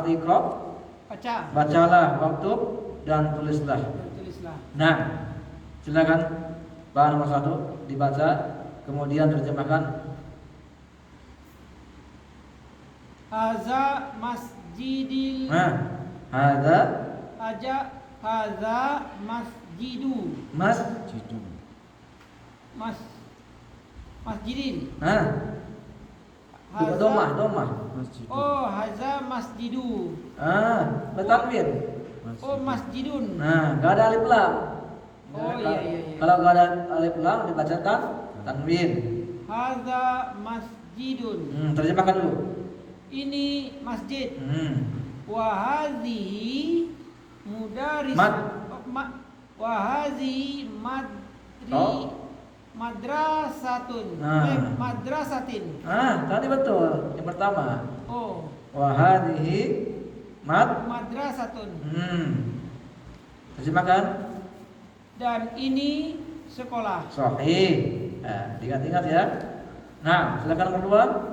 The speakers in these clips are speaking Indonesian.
Al Iqra, bacalah, waktub dan tulislah. Nah, silakan bahan nomor 1 dibaca, kemudian terjemahkan. Haza masjidil. Haza masjidu. Masjidin. Domah. Oh, haza masjidu. Bertanwin. Oh, masjidun. Gak ada alif lam. Oh iya. Kalau gak ada alif lam dibaca tanwin. Haza masjidun. Terjemahkan dulu. Ini masjid. Wa hadhihi mudaris. Wa hadhihi madrasatun. Madrasatin. Tadi betul. Yang pertama. Oh. Wa hadhihi madrasatun. Terjemahkan. Dan ini sekolah. Sahih. Diingat-ingat ya. Nah, silakan nomor 2.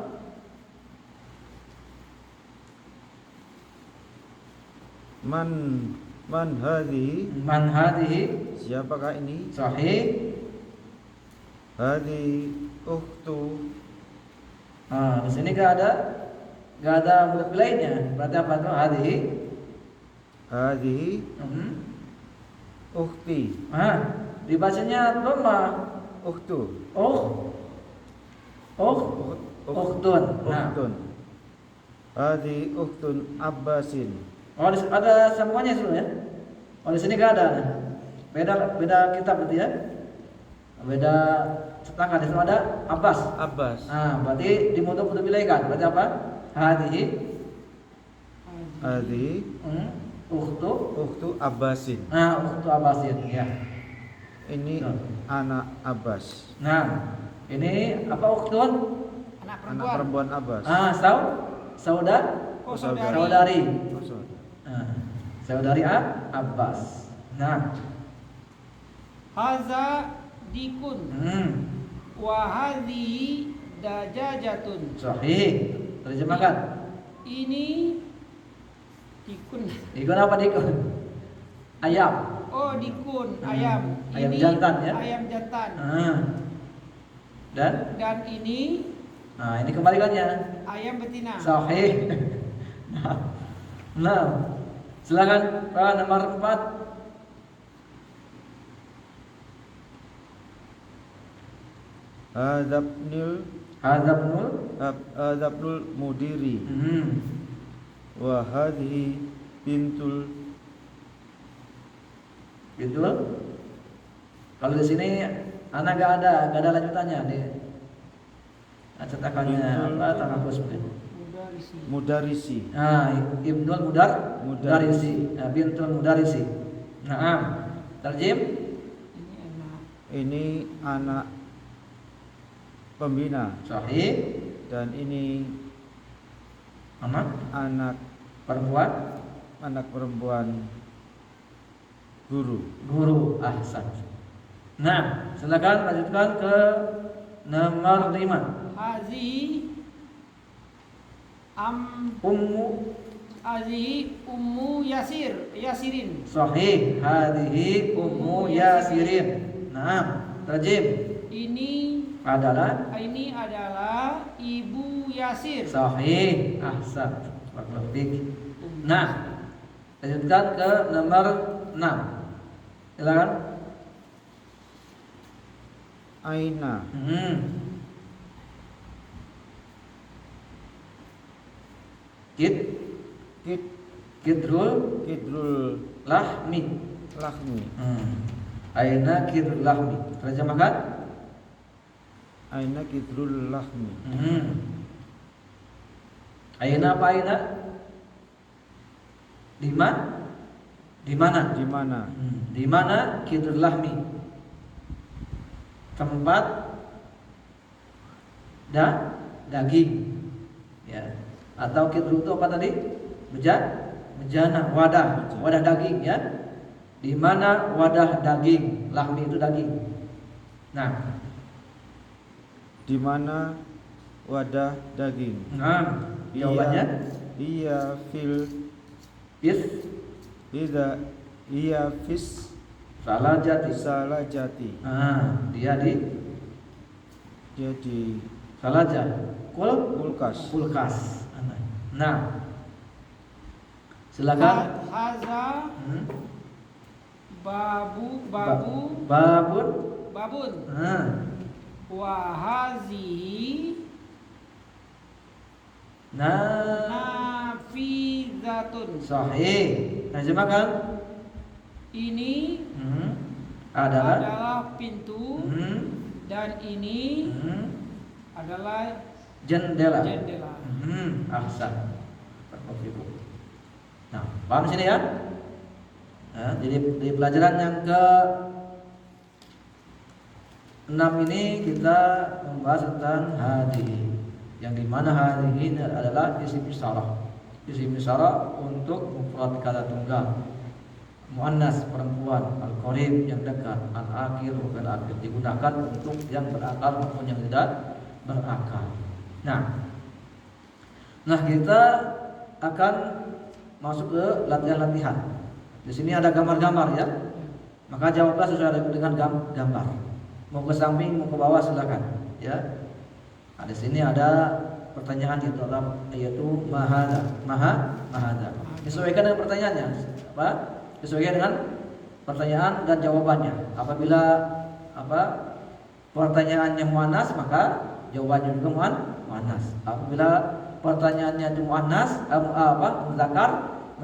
Man hadhihi, siapakah ini? Sahih. Hadhi ukhtu. Di sini gak ada huruf lainnya. Berarti apa tuh? Hadhihi ukhti. Dibacanya dhamma. Ukhtu. Ukhtun. Hadhi ukhtun Abbasin. Ada semuanya itu ya. Di sini gak ada. Beda kitab berarti ya. Beda cetakan. Di sini ada Abbas. Berarti dimudhof ilaikan. Berarti apa? Hadhihi ukhtu Abbasin. Ukhtu Abbasin ya. Ini anak Abbas. Ini apa ukhtun? Anak perempuan Abbas. Saudari. Saudari Abbas. Haza dikun. Wa hadhihi dajajatun. Sahih. Terjemahkan. Ini dikun. Dikun apa dikun? Ayam. Oh, dikun, ayam. Ayam ini jantan ya. Ayam jantan. Dan ini ini kembalikannya. Ayam betina. Sahih. Silakan Pak nomor 4. Hadzabnul mudiri. Wa hadhihi bintul. Kalau di sini anak gak ada lanjutannya di cetakannya apa Tahafuz Mudarisi. Ibnul Mudarisi. Bintul Mudarisi. Terjem. Ini anak pembina. Sahih. Dan ini anak perempuan guru. Ahsan. Silakan lanjutkan ke nomor 5. Ummu Yasirin. Sahih. Hadhihi Ummu Yasirin. Terjem. Ini adalah Ibu Yasir. Sahih. Ahsan. Lanjutkan ke nomor 6. Silakan. Aina. Kidrul lahmi. Aina kidrul lahmi. Terjemahkan. Aina kidrul lahmi. Aina apa aina? Di mana? Di mana kidrul lahmi? Tempat daging. Ya. Atau kidrul itu apa tadi? Bejana, wadah daging ya. Di mana wadah daging? Lahmi itu daging. Di mana wadah daging? Jawabannya Iya fil Is iya fis salajati. salajati. Dia di Jadi salaja. kulkas. Kulkas. Nah, silakan. Haza Hmm. babun Babun. wa hazihi nafizatun. Sahih. Terjemahkan. Ini Adalah. adalah pintu dan ini adalah Jendela. jendela. Ahsan. Nah, paham sini ya? Nah, jadi di pelajaran yang ke 6 ini kita membahas tentang hadhi, yang dimana hadhi ini adalah isim isyarah. Isim isyarah untuk mufrad kata tunggal, muannas perempuan, al-qarib yang dekat, al-akhir bukan akhir, digunakan untuk yang berakal maupun yang tidak berakal. Nah kita akan masuk ke latihan-latihan. Di sini ada gambar-gambar ya. Maka jawablah sesuai dengan gambar. Mau ke samping, mau ke bawah silakan. Ya. Nah, di sini ada pertanyaan yaitu mahada. Disesuaikan dengan pertanyaannya. Apa? Disesuaikan dengan pertanyaan dan jawabannya. Apabila pertanyaannya muannas, maka jawabannya juga muannas. Apabila pertanyaannya itu muannas, muzakkar,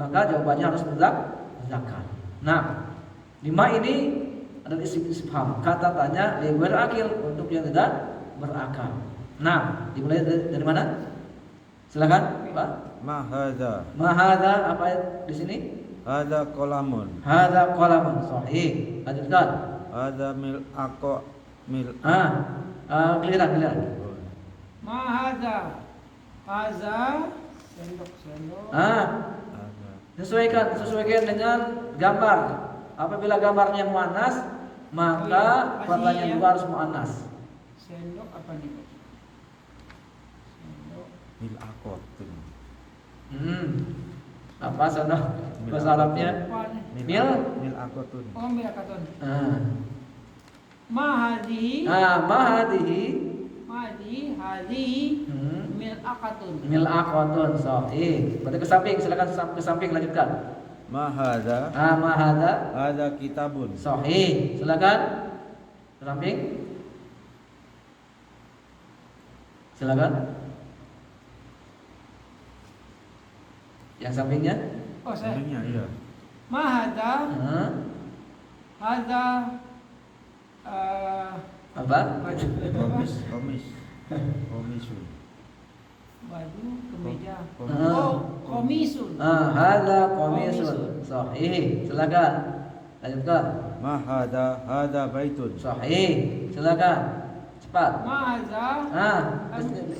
maka jawabannya harus muzakkar. Nah, 5 ini adalah isim istifham, kata tanya li ghair akil, untuk yang tidak berakal. Nah, dimulai dari mana? Silakan, Pak. Mahadza apa di sini? Hadza qalamun. Hadza qalamun. Sahih. Lanjutkan. Hadza mil'aqo mil. Giliran. Mahadza. Haza sendok. Sesuaikan dengan gambar. Apabila gambarnya muannas, maka pertanyaan juga harus muannas. Sendok apa nih? Sendok. Mil'aqo. Apa sana bahasa Arabnya? Mil'aqotun. Oh, milakatun. Mahadihi. Mahadihi milakatun. Mil'aqotun. Sahih. Berarti ke samping, silakan ke samping, lanjutkan. Mahadza. Mahadza. Hadza kitabun. Sahih. Silakan ke samping. Silakan. Yang sampingnya? Oh, saya. Sampingnya iya. Mahadza. Hadza Apa? Komisun. baju kemeja. Komisun. Komisun. Hadza qamisun. Sahih. Silakan. Lanjutkan. Hadza baitun. Sahih. Silakan. Cepat. Mahadza.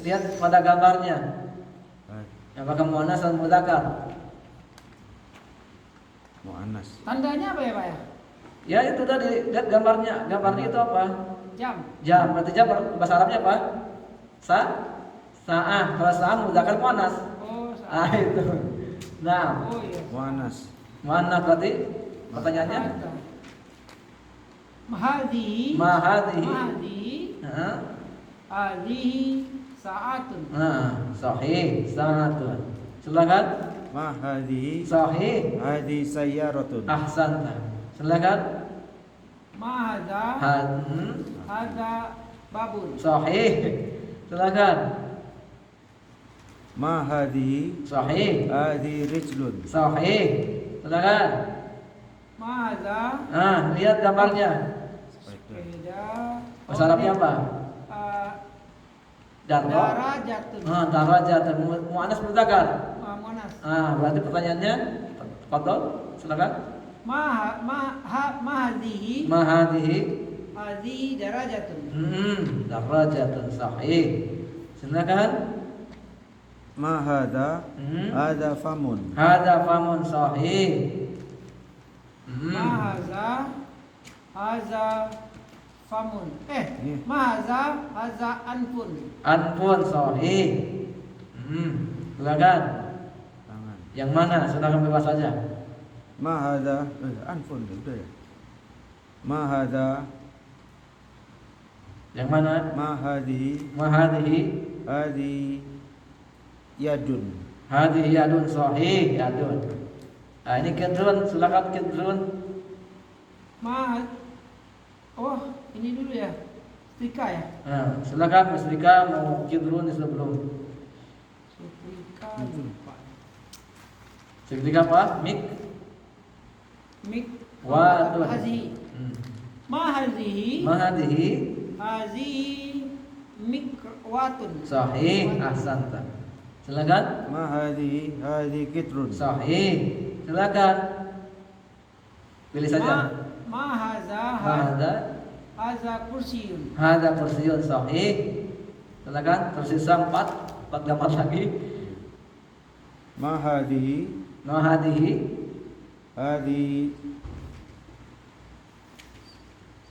Lihat pada gambarnya. Apakah muannas atau mudzakkar? Muannas. Tandanya apa ya, Pak ya? Ya itu tadi, lihat gambarnya. Gambarnya itu apa? Jam. Jam. Berarti jam bahasa Arabnya apa? Sa'ah. Kalau sa'ah mudzakkar muannas. Oh, saat. Itu. Nah, Oh iya. Muannas. muannas berarti pertanyaannya? Mahadihi. Mahadihi. Hadhihi sa'atun. Sahih. Sa'atun. Silakan. Mahadihi. Sahih. Hadi sayyaratun. Ahsanta. Silakan. Mahadza. Hadza babun. Sahih. Silakan. Mahadihi. Sahih. Hadi rijlun. Sahih. Silakan. Mahadza. Lihat gambarnya. Sepeda. Bahasa Arabnya apa? Darajatun. Darajatun. Muannas mudzakkar. Muannas. Berarti pertanyaannya, tafadhol, silakan. Mahadihi. Hadhihi darajatun. Darajatun. Sahih. Silakan. Mahadza. Hadza famun. Hadza famun. Sahih. Mahadza. Hadza famun. Mahadza. Hadza anfun. Anfun. Sahih. Silakan. Yang mana? Silakan bebas saja. Ma hadza anfun udah ya. Ma hadza Yang mana? ma hadhihi Mahadihi yadun. Hadihi yadun, sahih, yadun. Nah, ini kidrun, silakan kidrun. Oh, ini dulu ya. Setrika ya. Nah, silakan Musrika mau kidrun sebelum. Setrika Itu. lupa. Setrika apa? Mik wadun. Hazihi. Ma hazihi. Mahadihi Hazihi mikwatun. sahih, ahsanta. Silakan. Ma hadhihi kitrun. Sahih. Silakan. Pilih saja. Ma Hadza haza kursiyun. hadza kursiyun, sahih. Silakan. Tersisa 4 gambar lagi. Ma hadhihi Mahadihi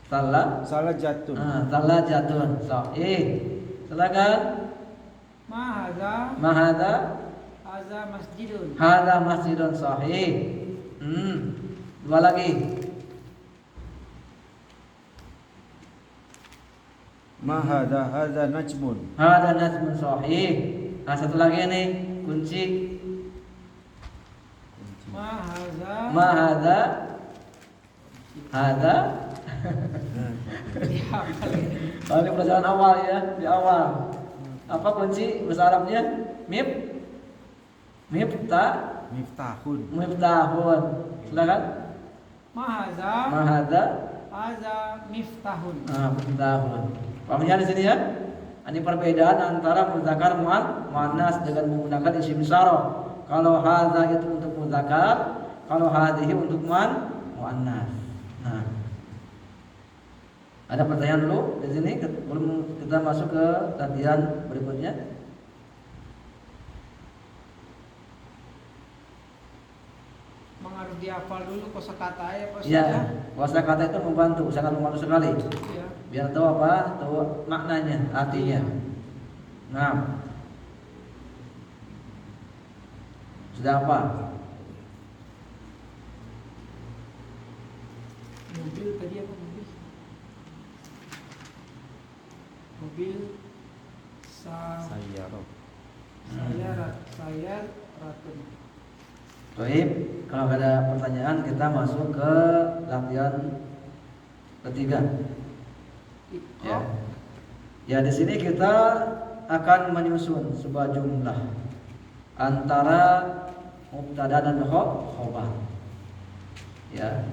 salajatun. talajatun, sahih. Silakan. Ma Mahadza haza masjidun. hadza masjidun, sahih. Dua lagi. Ma hadza najmun. Hadza najmun, sahih. Nah, satu lagi nih kunci. Ma Mahadza hadza Paling pelajaran awal ya, di awal. Apa kunci bahasa Arabnya? Miftahun. Miftahun. Silakan. Mahadza haza miftahun. miftahun. Pahamnya di sini ya? Ini perbedaan antara muzakkar muannas dengan menggunakan isim isyarah. Kalau hadza itu untuk muzakkar, kalau hadhihi untuk muannas. Nah, ada pertanyaan dulu di sini sebelum kita masuk ke latihan berikutnya. Harus dihafal dulu kosakata ya Pak Ustaz. Iya, kosakata itu membantu, sangat membantu sekali. Iya. Biar tahu tahu maknanya, artinya. Nah, sudah apa? Mobil tadi apa mobil? Mobil saya ratun. Baik, kalau ada pertanyaan kita masuk ke latihan ketiga. Ya. Ya, di sini kita akan menyusun sebuah jumlah antara mubtada dan khobar. Ya.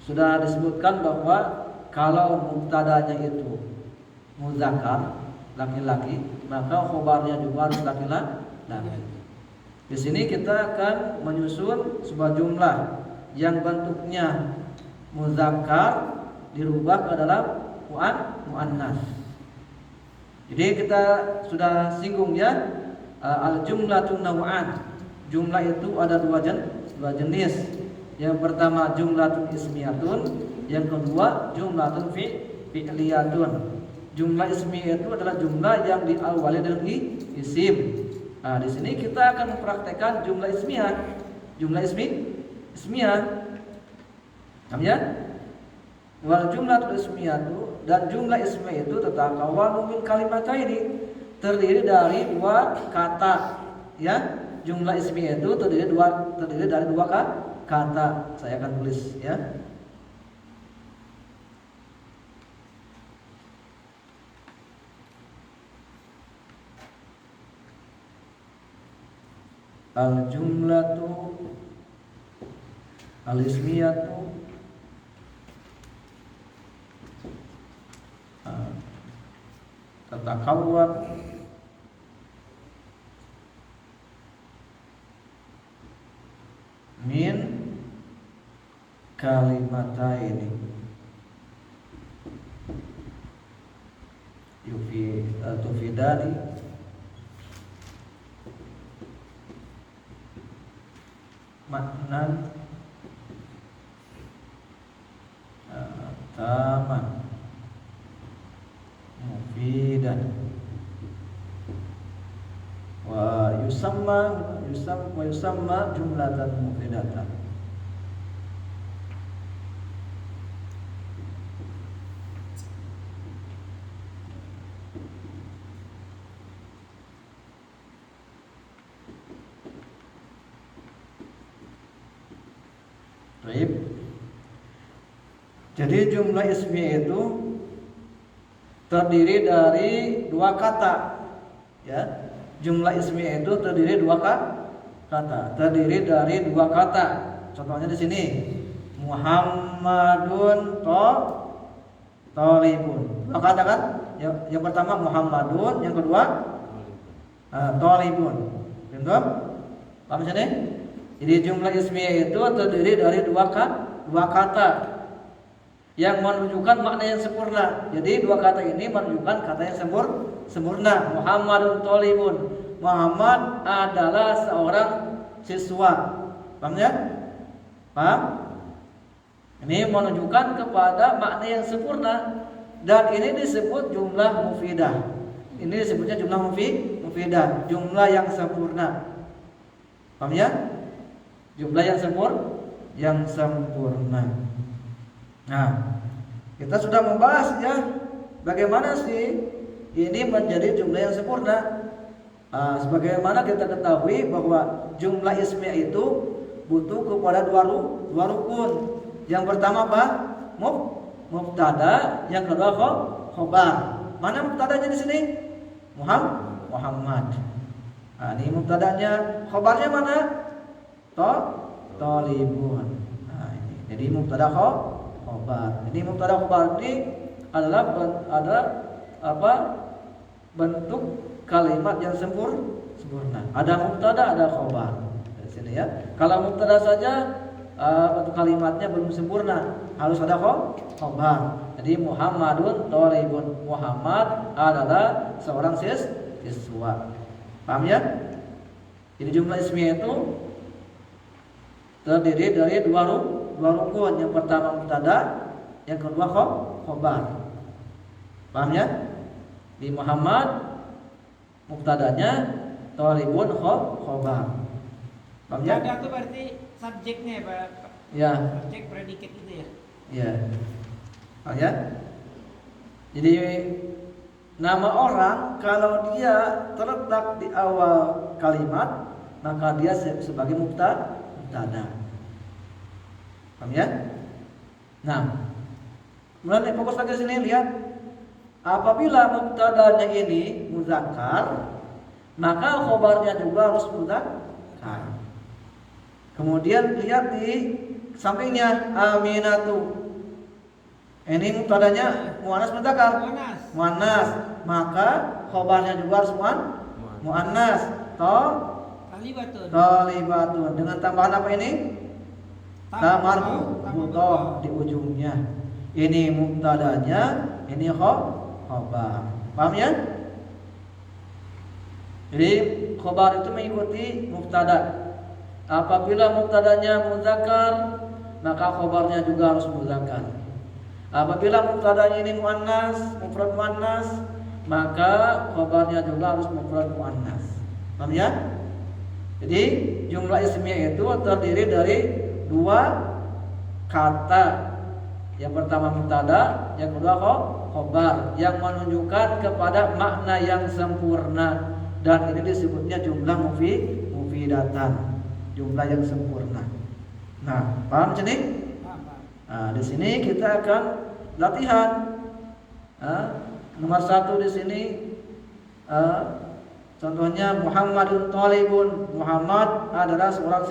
Sudah disebutkan bahwa kalau mubtadanya itu muzakkar, laki-laki, maka khobarnya juga harus laki-laki. Di sini kita akan menyusun sebuah jumlah yang bentuknya muzakkar dirubah ke dalam muannas. Jadi kita sudah singgung ya, al-jumlatun naw'an. Jumlah itu ada dua jenis. Yang pertama jumlatun ismiyatun, yang kedua jumlatun fi'liyatun. Jumlah ismiyah itu adalah jumlah yang diawali dengan isim. Nah, di sini kita akan mempraktekkan jumlah ismiyah. Jumlah ismiyah. Ya? Wal jumlatul ismiyatu, dan jumlah ismiyah itu tatakawwanu min kalimataini, terdiri dari dua kata. Ya, jumlah ismiyah itu terdiri dari dua kata. Saya akan tulis ya. Al-jumlatu al-ismiyatu tatakawwan min kalimataini tufidani maknan taman mufidan wa yusamma jumlatan mufidatan. Baik. Jadi jumlah ismiyah itu terdiri dari dua kata, ya. Jumlah ismiyah itu terdiri dua kata. Terdiri dari dua kata. Contohnya di sini, Muhammadun tolibun. Dua kata kan? Yang pertama Muhammadun, yang kedua tolibun. Paham? Paham sini? Jadi jumlah ismiyah itu terdiri dari dua kata yang menunjukkan makna yang sempurna. Jadi dua kata ini menunjukkan kata yang sempurna. Muhammadun tolibun. Muhammad adalah seorang siswa. Paham ya? Paham? Ini menunjukkan kepada makna yang sempurna. Dan ini disebut jumlah mufidah. Ini disebutnya jumlah mufidah, jumlah yang sempurna. Paham ya? Jumlah yang sempurna. Nah, kita sudah membahas ya bagaimana sih ini menjadi jumlah yang sempurna. Sebagaimana kita ketahui bahwa jumlah ismiyah itu butuh kepada dua rukun. Yang pertama apa? Mubtada, yang kedua khobar. Mana mubtadanya di sini? Muhammad. Nah, ini mubtadanya, khobarnya mana? Tolibun. Nah, ini. Jadi mubtada khobar. Ini mubtada khobar ini adalah bentuk kalimat yang sempurna. Ada mubtada, ada khobar. Di sini ya. Kalau mubtada saja bentuk kalimatnya belum sempurna, harus ada khobar. Jadi Muhammadun tolibun. Muhammad adalah seorang siswa. Paham ya? Jadi jumlah ismiyah itu terdiri dari dua rukun. Yang pertama mubtada, yang kedua khobar. Paham ya? Di Muhammad mubtadanya, tolibun khobar. Paham ya? Mubtada itu berarti subjeknya ya, Pak? Ya. Subjek predikat itu ya? Ya. Paham ya? Jadi nama orang kalau dia terletak di awal kalimat, maka dia sebagai mubtada. Paham ya? Nah, kemudian fokus lagi sini, lihat. Apabila mubtadanya ini muzakkar, maka khobarnya juga harus muzakkar. Kemudian lihat di sampingnya Aminatu. Ini mubtadanya muannas muzakkar. Muannas, maka khobarnya juga harus muannas. Talibatun. Dengan tambahan apa ini? Marbuthah di ujungnya. Ini mubtadanya, ini khobar. Paham ya? Jadi khobar itu mengikuti mubtada. Apabila mubtadanya muzakkar, maka khobarnya juga harus muzakkar. Apabila mubtadanya ini muannas, mufrad muannas, maka khobarnya juga harus mufrad muannas. Paham ya? Jadi jumlah ismiyah itu terdiri dari dua kata. Yang pertama mubtada, yang kedua khobar, yang menunjukkan kepada makna yang sempurna. Dan ini disebutnya jumlah mufidatan, jumlah yang sempurna. Nah, paham sini? Nah, di sini kita akan latihan. Nomor 1 di sini, contohnya Muhammadun tolibun. Muhammad adalah seorang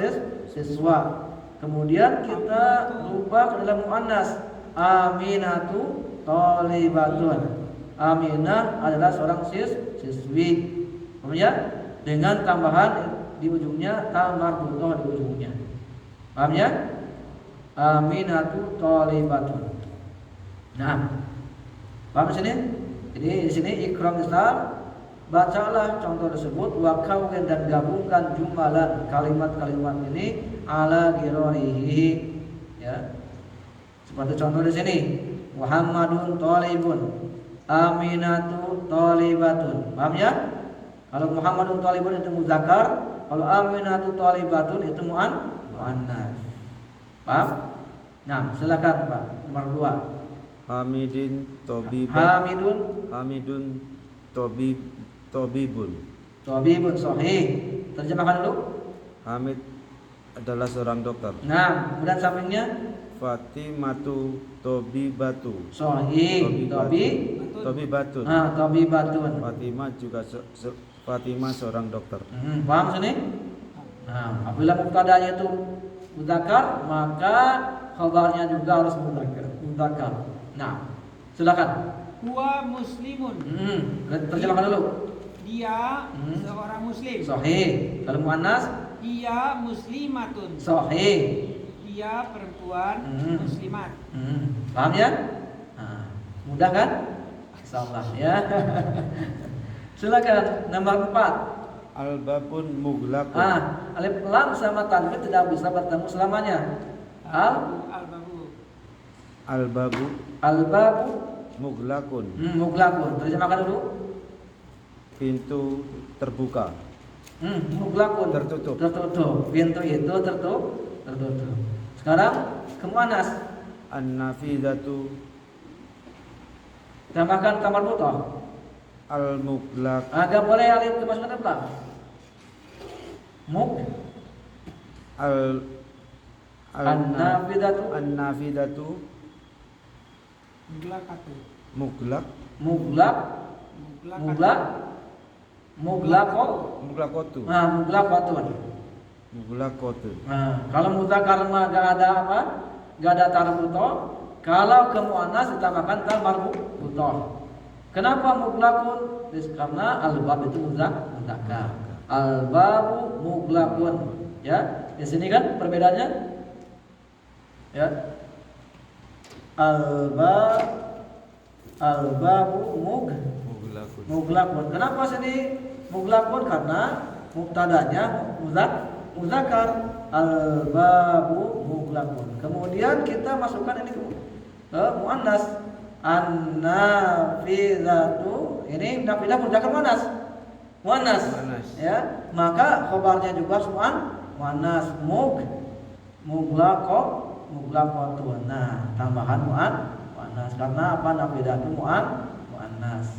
siswa. Kemudian kita rubah ke dalam muannas. Aminatu tolibatun. Aminah adalah seorang siswi. Kemudian dengan tambahan di ujungnya, marbuthah di ujungnya. Paham ya? Aminatu tolibatun. Nah, paham sini? Jadi di sini ikram Islam, bacalah contoh tersebut, wa kawin, dan gabungkan jumalan kalimat-kalimat ini ala girorihi, ya. Seperti contoh di sini, Muhammadun tolibun, Aminatu tolibatun. Paham ya? Kalau Muhammadun tolibun itu muzakkar, Kalau aminatu thalibatun itu muannas. Paham? Nah, silakan Pak. Nomor 2. Hamidin tobiba. Hamidun tobibun. Tabibun sahih. Terjemahkan dulu. Hamid adalah seorang dokter. Nah, kemudian sampingnya Fatimatu tobibatu. sahih. Tobibatun. Nah, tabibatun. Fatimah seorang dokter. Paham sini? Nah, apabila mubtada'nya itu mudzakar, maka khabarnya juga harus mudzakar. Nah, silakan. Huwa muslimun. Terjemahkan dulu. Dia seorang muslim. Sahih. Kalau muannas, Dia muslimatun. sahih. Dia perempuan muslimat. Paham ya? Nah, mudah kan? Insyaallah ya. Silakan nomor 4. Albabun muglaqun. Alif lam sama tanwin tidak bisa bertemu selamanya. Albabu. Albabu Muglaqun. muglaqun. Terjemahkan dulu. Pintu terbuka. Muglaqun. Tertutup. Pintu itu tertutup. Sekarang ke muannas. An-nafidatu. Tambahkan tamar butoh. Al-muglaq. Agak boleh alif dimasukkan ke belakang. An-nafidatu. An-nafidatu Muglaqatu. muglaq. Muglaqotu. Muglaqatun. Muglaqotu. Kalau mudzakar mah enggak ada apa? Enggak ada tarbuto. Kalau ke muannas ditambahkan tar marbuto. Kenapa muglaqun? Karena albab itu mudzakar. Albabu muglaqun. Ya, di sini kan perbedaannya. Ya. Albabu muglaqun. Kenapa sini muglaqun? Karena mubtadanya muzakkar. Albabu muglaqun. Kemudian kita masukkan ini ke muannas. An-nafidatu. Ini nafidah muzakkar muannas. Ya, maka khabarnya juga muannas. Muglaqatun. Nah, tambahan muannas karena apa? Nafidatu muannas.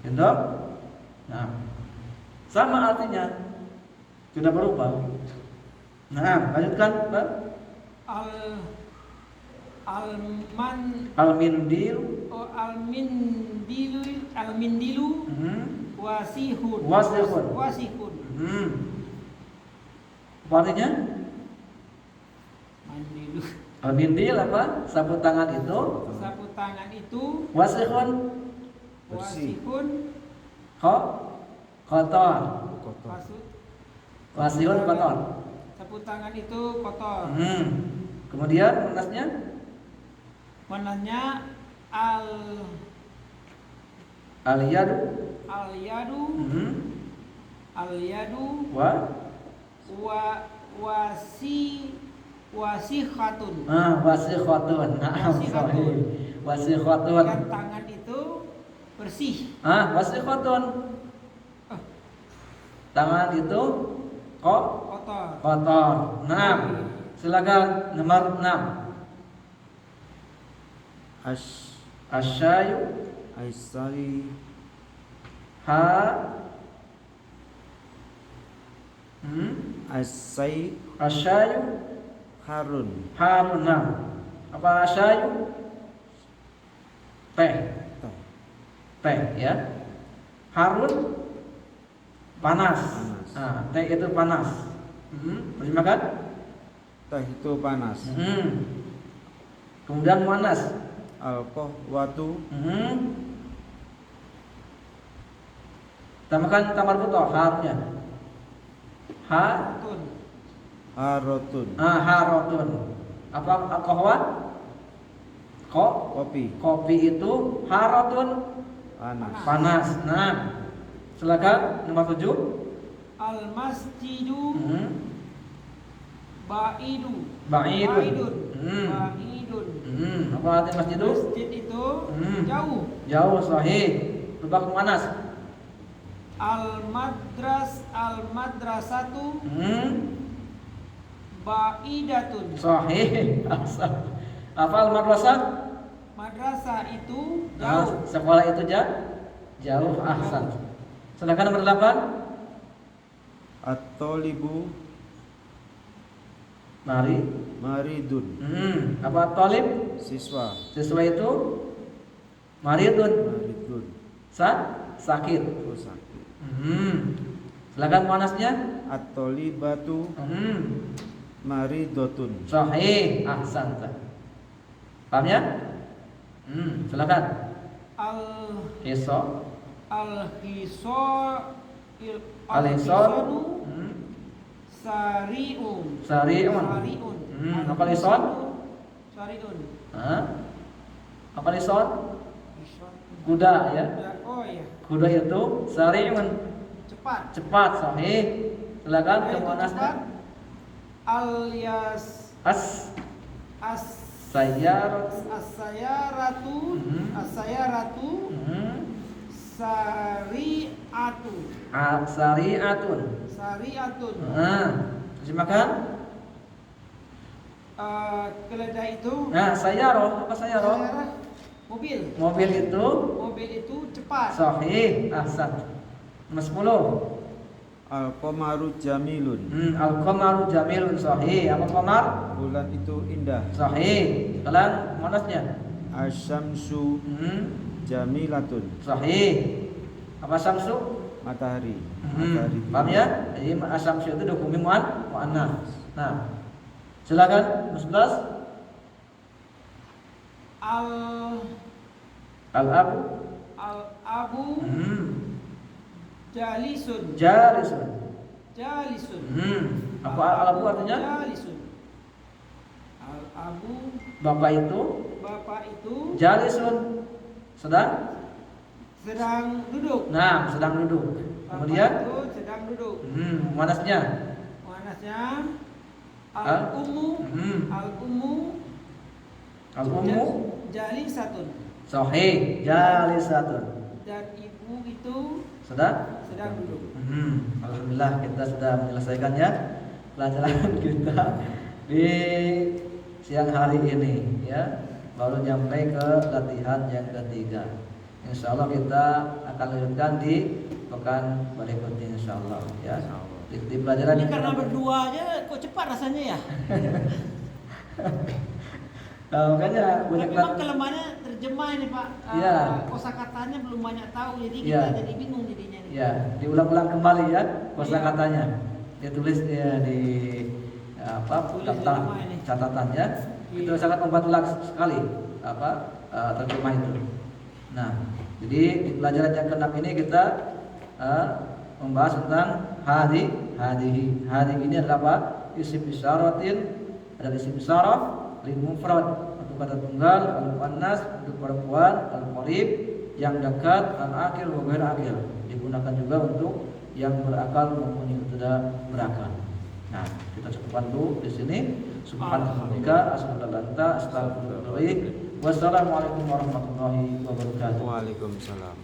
Gitu? Nah, sama artinya. Tidak berubah. Nah, lanjutkan, Pak. Al-mindilu wasihun. Apa artinya? Mandilu. Al-mindil apa? Sapu tangan itu. Sapu tangan itu Wasihun. wasihun. Kotor. Wasihun kotor. Sapu tangan itu kotor. Kemudian muannasnya? Mananya Al-yadu. Al-yadu wasikhatun. Wasikhatun. Sahih. Wasikhatun. Kan tangan itu bersih. Wasikhatun. Tangan itu kotor. Nah, silakan nomor 6. Asyayu. Asyayu Harun. Nah. Apa asyayu? Teh ya. Harun panas. Teh itu panas. Terjemahkan? Teh itu panas. Kemudian muannas. Al-qahwatu. Tambahkan tamar butoh harnya. Harotun. Harotun. Apa qahwa? Kopi itu harotun panas. Nah, silakan nomor 7. Al-masjidu ba'idun. Apa arti masjid itu? Masjid itu jauh. Jauh, sahih. Rubah muannas. Al-madrasatu Hmm. ba'idatun. Sahih. Ahsan. Apa al-madrasah? Madrasah itu Ah, jauh. sekolah itu jauh. Ahsan. Sedangkan nomor 8 At-talibu mari. maridun. Apa talib? Siswa Siswa itu maridun. maridun. Sakit. Oh, sakit. Silakan muannasnya. At-talibatu maridotun. Sahih. Ahsan. Paham ya? Silakan. Al Hiso. al-hisor Al-hisor. sari'un. Sari'un. Sari'un. Apa lisan? Sari'un. Hah? Apa lisan? Hisor. Kuda ya. Oh ya, Kuda itu sari'un. cepat. Cepat. Sahih. Silakan ke Kuda itu muannasnya. cepat. Al-yas As as sayyar. as-sayaratu as-sayaratu sari'atu. Sari'atun. Sari'atun. Terjemahkan. Keledai itu Nah, sayyarah. Apa sayyarah? sayarah, mobil. Mobil itu Mobil itu cepat. sahih. Ahsan. Nomor 10. Al-qamaru jamilun. Al-qamaru jamilun. Sahih. Apa qamar? Bulan itu indah. Sahih. Sekarang muannasnya. Asyamsu jamilatun. Sahih. Apa samsu? Matahari. Matahari. Paham ya? Jadi asamsu itu dokumen muannas. Nah, silakan nomor 11. Al Al-abu al-abu jalisun. jalisun. Jalisun. Apa al-abu artinya? Jalisun. Al-abu Bapak itu bapak itu jalisun. Sedang duduk. Nah, sedang duduk. Bapak Kemudian itu sedang duduk. muannasnya. Manasnya al-ummu al-ummu Al-ummu jalisatun. sahih. Jalisatun. Dan ibu itu Sedang duduk. Alhamdulillah kita sudah menyelesaikan ya pelajaran kita di siang hari ini ya. Baru nyampe ke latihan yang ketiga. Insya Allah kita akan lanjutkan di pekan berikutnya insya Allah ya. Di pelajaran Ini yang karena ketiga. berdua aja kok cepat rasanya ya. Makanya banyak Memang kelemahannya terjemah ini Pak. Iya. Kosakatanya belum banyak tahu jadi Iya. kita jadi bingung jadinya. ya diulang-ulang kembali ya kosakatanya. Dia tulis ya di Tulis di daftar rumah ini. catatannya. Itu Iya. sangat membantu sekali terjemah itu. Nah, jadi di pelajaran yang ke-6 ini kita membahas tentang hadihi. Hadi ini adalah apa? Isim isyaratin, ada isim isyarah, lil mufrad untuk kata tunggal, al muannas untuk perempuan, al qarib yang dekat, al akhir wa ghair akhir. Digunakan juga untuk yang berakal maupun yang tidak berakal. Nah, kita cukupkan dulu di sini. Subhanallah, astagfirullah, astagfirullah. Wassalamualaikum warahmatullahi wabarakatuh. Waalaikumsalam.